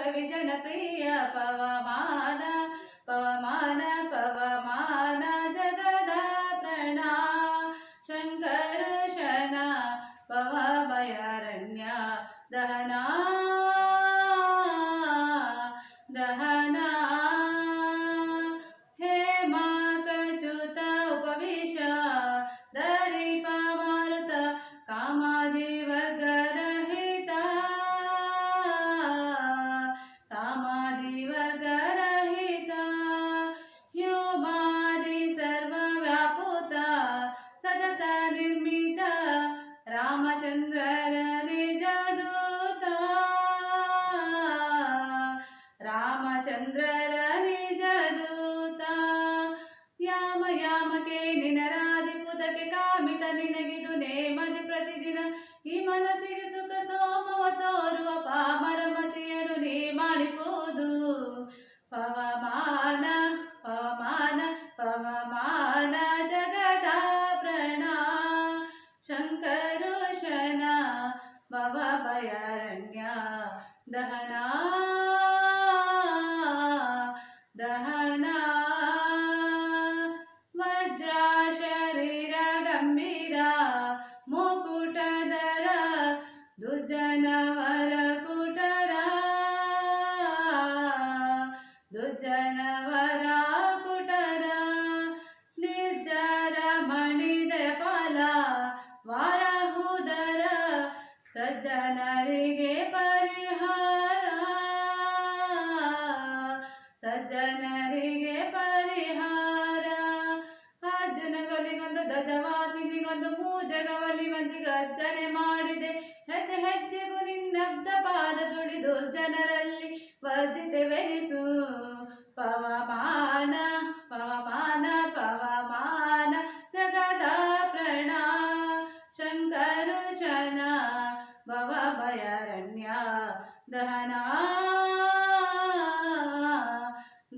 ಕವಿ ಜನಪ್ರಿಯ ಪವಮಾನ ಪವಮಾನ ಪವಮಾನ ಜಗದ ಪ್ರಣ ಶಂಕರಶನ ಭವಭಯಾರಣ್ಯ ದಹನ ದಹನ ಹೇಮಾಕಚ್ಯುತ ಉಪವಿಶ ದರಿಪ ಮಾರುತ ಕಾಮಾದಿ ವರ್ಗರಹಿತ ಕಾಮಾದಿ ವರ್ಗರಹಿತ ಹ್ಯೂಮಾದಿ ಸರ್ವವ್ಯಾಪುತ ಸತತ ನಿರ್ಮಿತ ರಾಮಚಂದ್ರರ ನಿಜದೂತ ರಾಮಚಂದ್ರರ ನಿಜದೂತ ಯಾಮ ಯಾಮಕೆ ನಿನರಾಧಿಪುತಕ್ಕೆ ಕಾಮಿತ ನಿನಗಿದು ನೇಮದಿ ಪ್ರತಿದಿನ ಈ ಮನಸ್ಸಿಗೆ ಸುಖ ಸೋಮವ ತೋರುವ ಪಾಮರ ಮಚೆಯರು ನೀ ಮಾಡಿಪೋದು ಪವಮಾನ ಪವಮಾನ ಪವಮಾನ ಜಗದ ಪ್ರಣ ಶಂಕರೋಶನ ಭವಭಯಾರಣ್ಯ ದಹನ ದಹನ ವಜ್ರ ಶರೀರ ಗಂಭೀರ ಮುಕುಟಧರ ದುರ್ಜನವರ ಕುಟರ ದುರ್ಜನವರ ಕುಟರ ನಿರ್ಜರ ಮಣಿದ ಫಲ ವಾರಹುದರ ಸಜ್ಜನರಿಗೆ ಪರಿಹಾರ ಸಜ್ಜನರಿಗೆ ಪರಿಹಾರ ಅರ್ಜುನಗಳಿಗೊಂದು ಧ್ವಜವಾಸಿನಿಗೊಂದು ಮೂಜಗವಲಿ ಮಂದಿ ಗರ್ಜನೆ ಮಾಡಿದೆ ಹೆಜ್ಜೆ ಹೆಜ್ಜೆಗೂ ನಿನ್ನಬ್ಧ ಪಾದ ತುಡಿದು ಜನರಲ್ಲಿ ವರ್ಜಿತೆವೆನಿಸು ಪವಮಾನ ಪವಮಾನ ಪವಮಾನ ಜಗದ ಪ್ರಣ ಶಂಕರೋಶನ ಭವಭಯಾರಣ್ಯ ದಹನ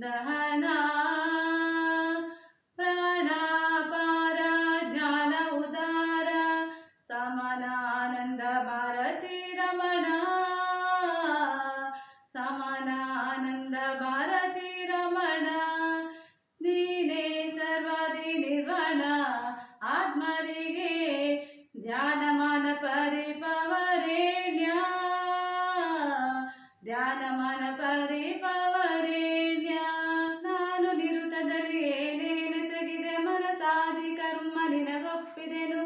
ದಹನ ಪ್ರಾಣಾಪಾರ ಜ್ಞಾನ ಉದಾರ ಸಮಾನಾನಂದ ಭಾರತಿ ರಮಣ ಸಮಾನಾನಂದ ಭಾರತಿ ರಮಣ ದೀನೇ ಸರ್ವಾದಿ ನಿರ್ವಣ ಆತ್ಮರಿಗೆ ಧ್ಯಾನಮಾನ ಪರಿಪವರೇಣ್ಯ ಧ್ಯಾನಮಾನ ಪರಿಪವರೇಣ್ಯ ನಾನು ನಿರುತದಲ್ಲಿ ಏನೇನೆಸಗಿದೆ ಮನಸಾದಿ ಕರ್ಮ ನಿನಗೊಪ್ಪಿದೆನು